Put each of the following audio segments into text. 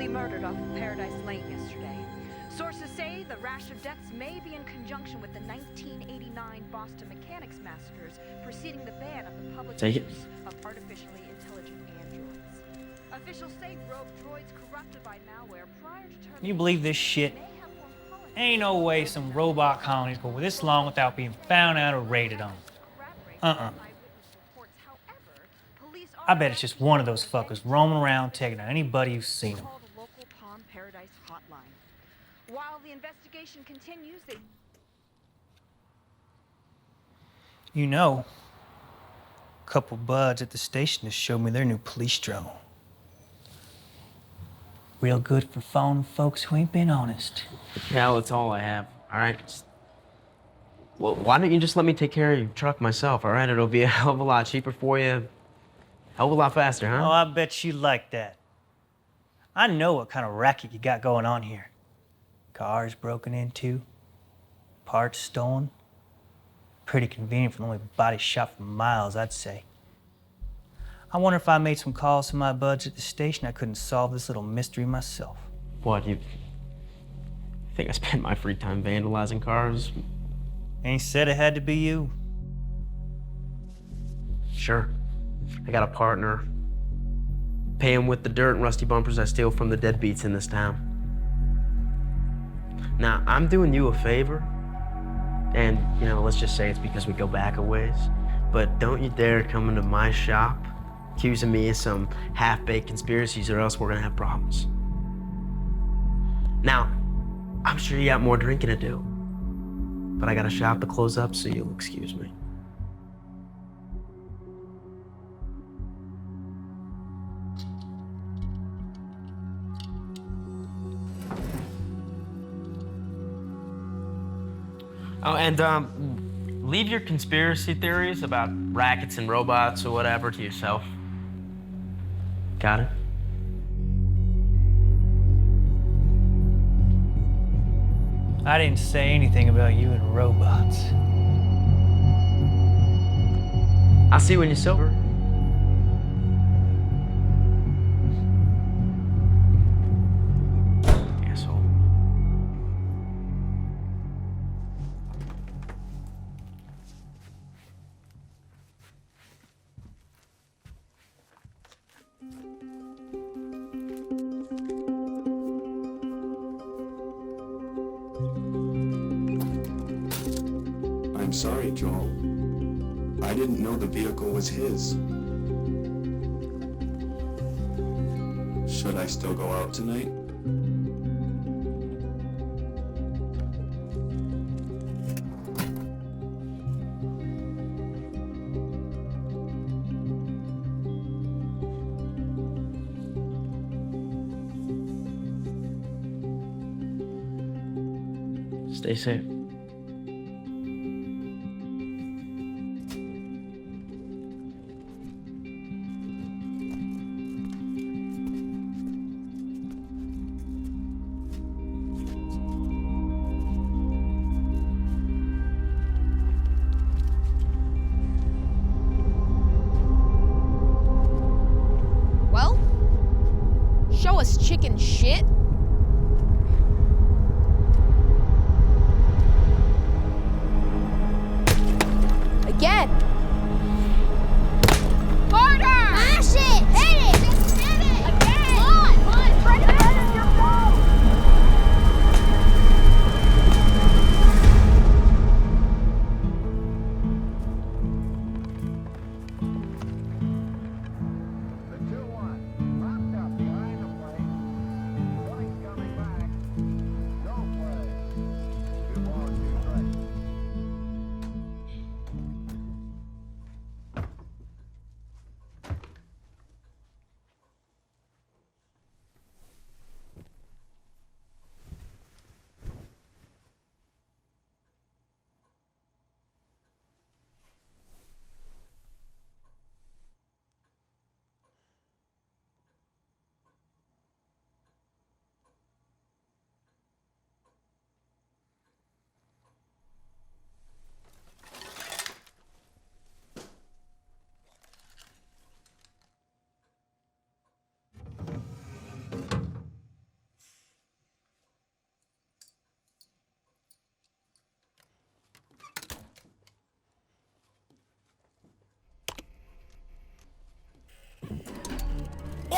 brutally murdered off of Paradise Lane yesterday. Sources say the rash of deaths may be in conjunction with the 1989 Boston Mechanics massacres preceding the ban of the public use of artificially intelligent androids. Officials say rogue droids corrupted by malware prior to terminating... Can you believe this shit? Ain't no way some robot colonies go this long without being found out or raided on. I bet it's just one of those fuckers roaming around taking out anybody who's seen them. While the investigation continues, You know, a couple buds at the station just showed me their new police drone. Real good for phoning folks who ain't been honest. Hell, it's all I have, all right? Well, why don't you just let me take care of your truck myself, all right? It'll be a hell of a lot cheaper for you. Hell of a lot faster, huh? Oh, I bet you like that. I know what kind of racket you got going on here. Cars broken into, parts stolen. Pretty convenient for the only body shop for miles, I'd say. I wonder if I made some calls to my buds at the station, I couldn't solve this little mystery myself. What, you think I spend my free time vandalizing cars? Ain't said it had to be you. Sure. I got a partner. Pay him with the dirt and rusty bumpers I steal from the deadbeats in this town. Now, I'm doing you a favor, and, you know, let's just say it's because we go back a ways, but don't you dare come into my shop accusing me of some half-baked conspiracies, or else we're gonna have problems. Now, I'm sure you got more drinking to do, but I got a shop to close up, so you'll excuse me. Oh, and leave your conspiracy theories about rackets and robots or whatever to yourself. Got it? I didn't say anything about you and robots. I'll see you when you're sober. Asshole. I'm sorry, Joel. I didn't know the vehicle was his. Should I still go out tonight? Stay safe. Well, show us chicken shit. Again. Harder! Mash it! Hit it! Just hit it! Again! Come on! Spread it out of your phone! The 2-1, wrapped up behind the plate. Points coming back. No play. 2 balls, 2 strikes.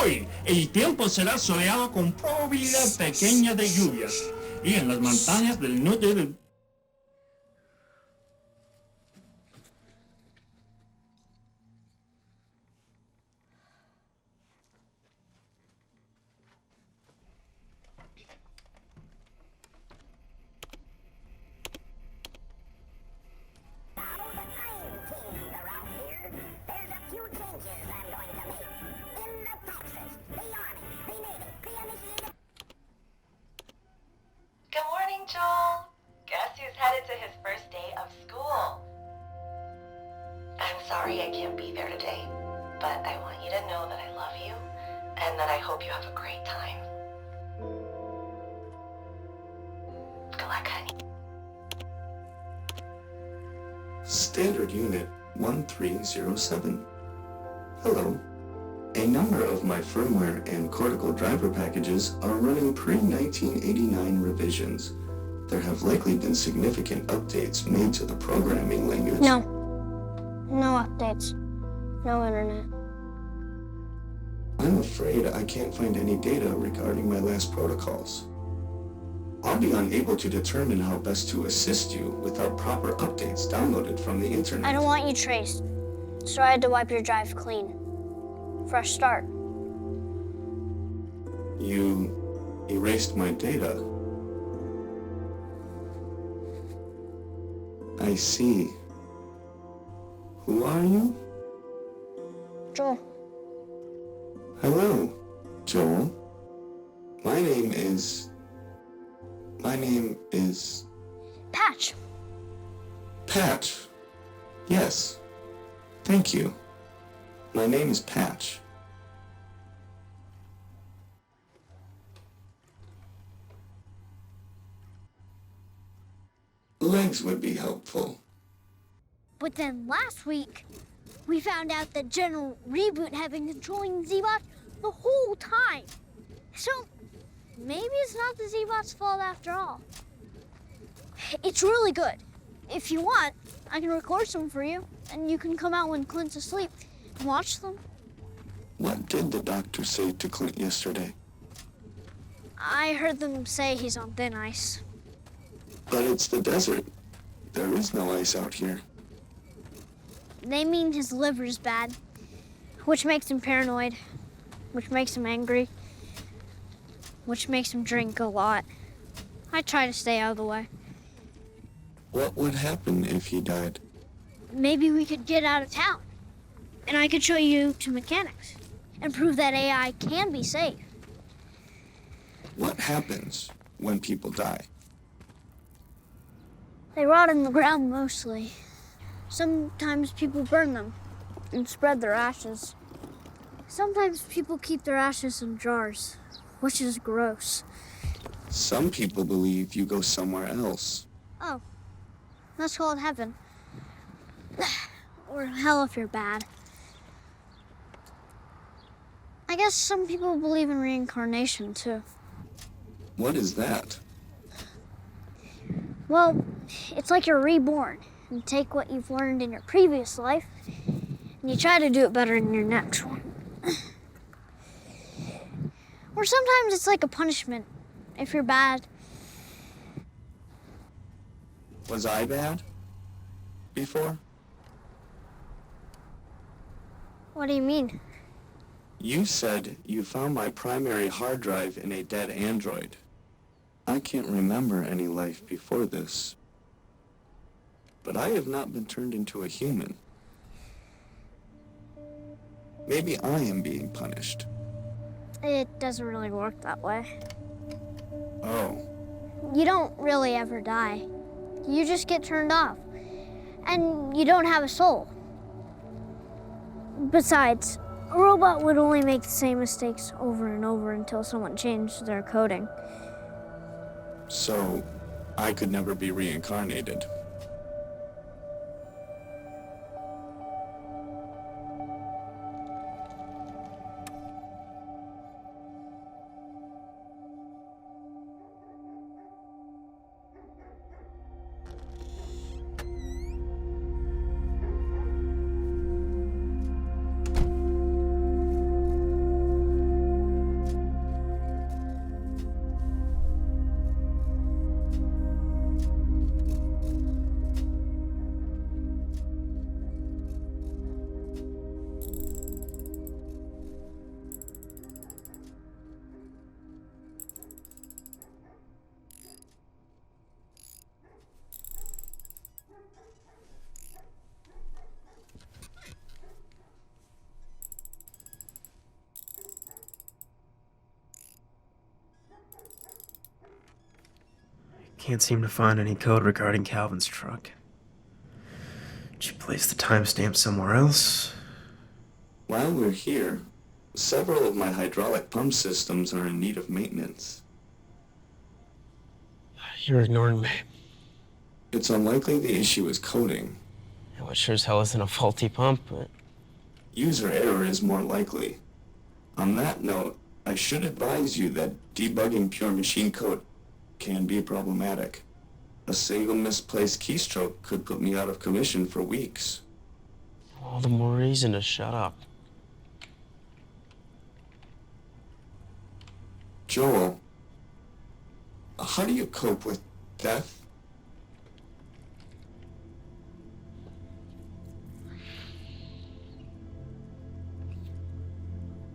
Hoy el tiempo será soleado con probabilidad pequeña de lluvias. Y en las montañas del norte del... Good morning, Joel. Guess who's headed to his first day of school? I'm sorry I can't be there today, but I want you to know that I love you and that I hope you have a great time. Good luck, honey. Standard Unit 1307. Hello. A number of my firmware and cortical driver packages are running pre-1989 revisions. There have likely been significant updates made to the programming language. No. No updates. No internet. I'm afraid I can't find any data regarding my last protocols. I'll be unable to determine how best to assist you without proper updates downloaded from the internet. I don't want you traced, so I had to wipe your drive clean. Fresh start. You erased my data. I see. Who are you? Joel. Hello, Joel. My name is... Patch. Patch. Yes. Thank you. My name is Patch. Legs would be helpful. But then last week, we found out that General Reboot had been controlling Z-Bot the whole time. So maybe it's not the Z-Bot's fault after all. It's really good. If you want, I can record some for you, and you can come out when Clint's asleep and watch them. What did the doctor say to Clint yesterday? I heard them say he's on thin ice. But it's the desert. There is no ice out here. They mean his liver's bad, which makes him paranoid, which makes him angry, which makes him drink a lot. I try to stay out of the way. What would happen if he died? Maybe we could get out of town, and I could show you to mechanics and prove that AI can be safe. What happens when people die? They rot in the ground mostly. Sometimes people burn them and spread their ashes. Sometimes people keep their ashes in jars, which is gross. Some people believe you go somewhere else. Oh, that's called heaven. Or hell if you're bad. I guess some people believe in reincarnation too. What is that? Well, it's like you're reborn. You take what you've learned in your previous life, and you try to do it better in your next one. Or sometimes it's like a punishment, if you're bad. Was I bad? Before? What do you mean? You said you found my primary hard drive in a dead android. I can't remember any life before this. But I have not been turned into a human. Maybe I am being punished. It doesn't really work that way. Oh, You don't really ever die. You just get turned off. And you don't have a soul. Besides, a robot would only make the same mistakes over and over until someone changed their coding. so I could never be reincarnated. Can't seem to find any code regarding Calvin's truck. Did you place the timestamp somewhere else? While we're here, several of my hydraulic pump systems are in need of maintenance. You're ignoring me. It's unlikely the issue is coding. Well, it sure as hell isn't a faulty pump, but... User error is more likely. On that note, I should advise you that debugging pure machine code can be problematic. A single misplaced keystroke could put me out of commission for weeks. All the more reason to shut up. Joel, how do you cope with death?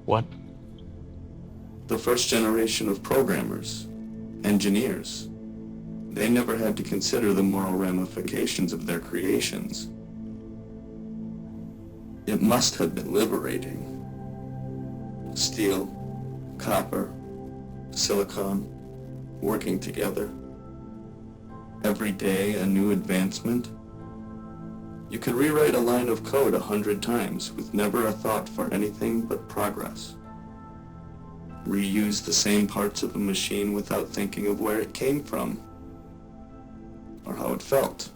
What? The first generation of programmers, engineers, they never had to consider the moral ramifications of their creations. It must have been liberating. Steel, copper, silicon, working together. Every day a new advancement. You could rewrite a line of code 100 times with never a thought for anything but progress. Reuse the same parts of a machine without thinking of where it came from or how it felt.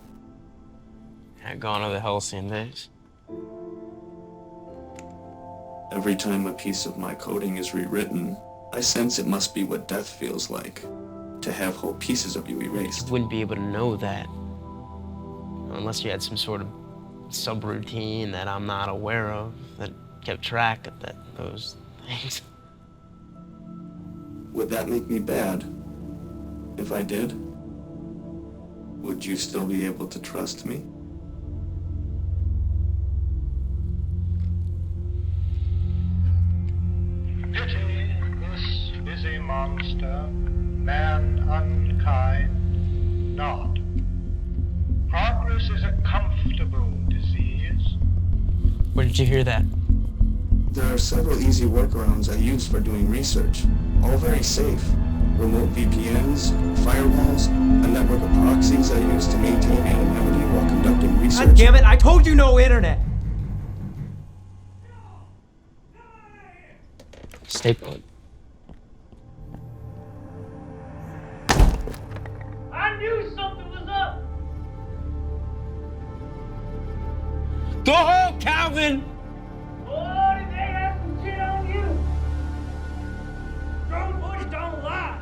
Gone are the halcyon days. Every time a piece of my coding is rewritten, I sense it must be what death feels like, to have whole pieces of you erased. You wouldn't be able to know that unless you had some sort of subroutine that I'm not aware of that kept track of those things. Would that make me bad? If I did? Would you still be able to trust me? Pity this busy monster, man unkind, not. Progress is a comfortable disease. Where did you hear that? There are several easy workarounds I use for doing research, all very safe. Remote VPNs, firewalls, a network of proxies I use to maintain anonymity while conducting research. God damn it, I told you no internet! Stay put. I knew something was up! Go home, Calvin! Oh, did they have some shit on you? Grown boys don't lie!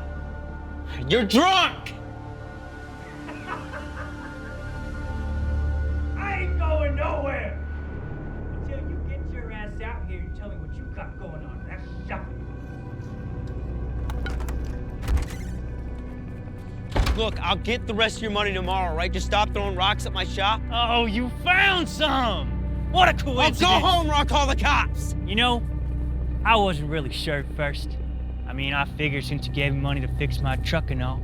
You're drunk! I ain't going nowhere! Until you get your ass out here and tell me what you got going on. That's shopping. Look, I'll get the rest of your money tomorrow, right? Just stop throwing rocks at my shop. Oh, you found some! What a coincidence! Well, go home or I'll call the cops! You know, I wasn't really sure at first. I mean, I figured since you gave me money to fix my truck and all.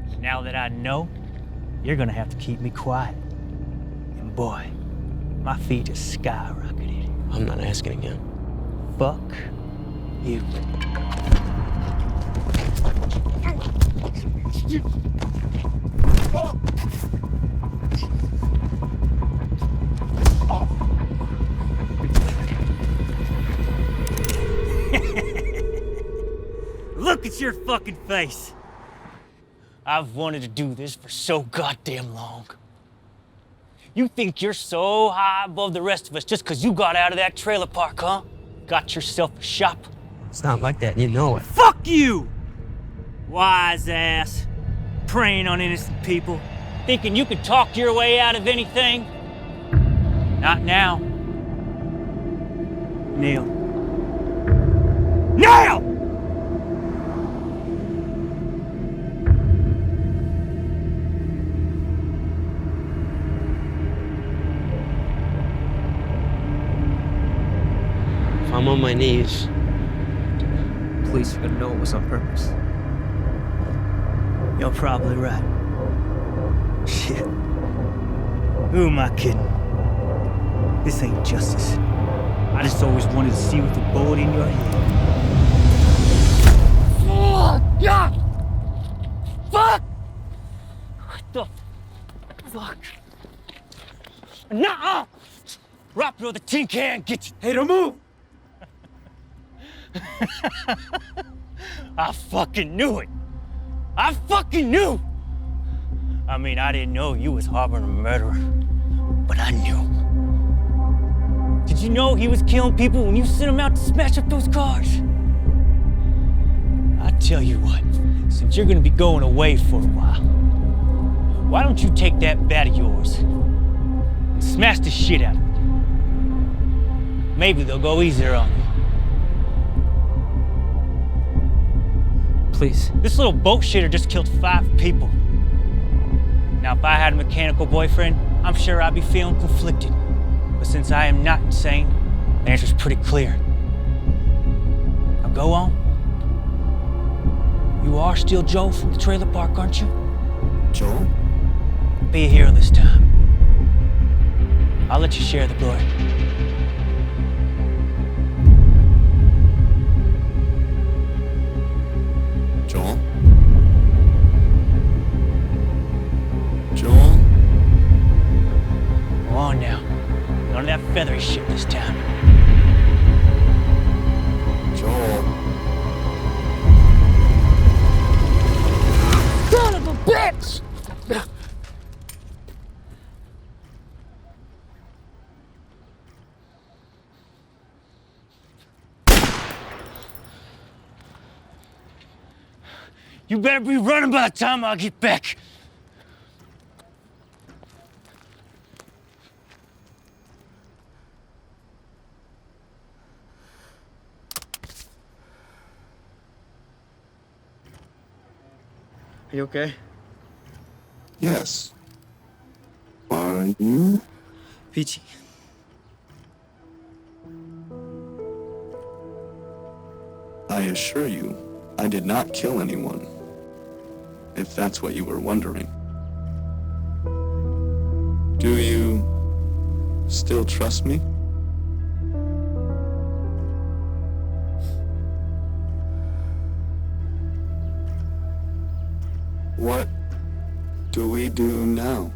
But now that I know, you're gonna have to keep me quiet. And boy, my feet just skyrocketed. I'm not asking again. Fuck you. Look at your fucking face. I've wanted to do this for so goddamn long. You think you're so high above the rest of us just because you got out of that trailer park, huh? Got yourself a shop? It's not like that, you know it. Fuck you! Wise ass. Preying on innocent people. Thinking you can talk your way out of anything? Not now. Neil. Neil! I'm on my knees. Please, you're gonna know it was on purpose. You're probably right. Shit. Who am I kidding? This ain't justice. I just always wanted to see with the bullet in your head. Fuck! Yeah! Fuck! fuck. Nuh-uh! Rock through the tin can, get you. Hey, don't move! I fucking knew it. I fucking knew. I mean, I didn't know you was harboring a murderer, but I knew. Did you know he was killing people when you sent him out to smash up those cars? I tell you what, since you're gonna be going away for a while, why don't you take that bat of yours and smash the shit out of it? Maybe they'll go easier on you. Please. This little boat shitter just killed 5 people. Now, if I had a mechanical boyfriend, I'm sure I'd be feeling conflicted. But since I am not insane, the answer's pretty clear. Now go on. You are still Joe from the trailer park, aren't you? Joel? Be a hero this time. I'll let you share the glory. Joel? Joel? Go on now. None of that feathery shit this time. Joel? Son of a bitch! You better be running by the time I get back. Are you okay? Yes. Are you? Peachy. I assure you, I did not kill anyone. If that's what you were wondering. Do you still trust me? What do we do now?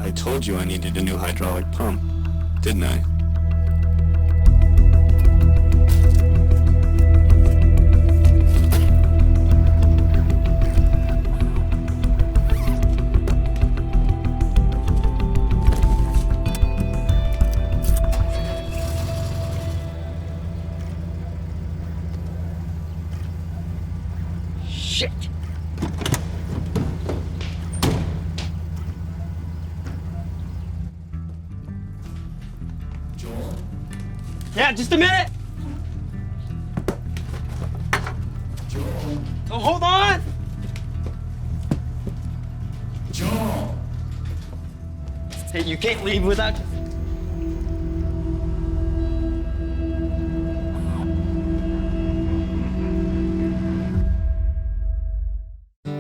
I told you I needed a new hydraulic pump, didn't I? Shit. Joel? Yeah, just a minute! Joel? Oh, hold on! Joel! Hey, you can't leave without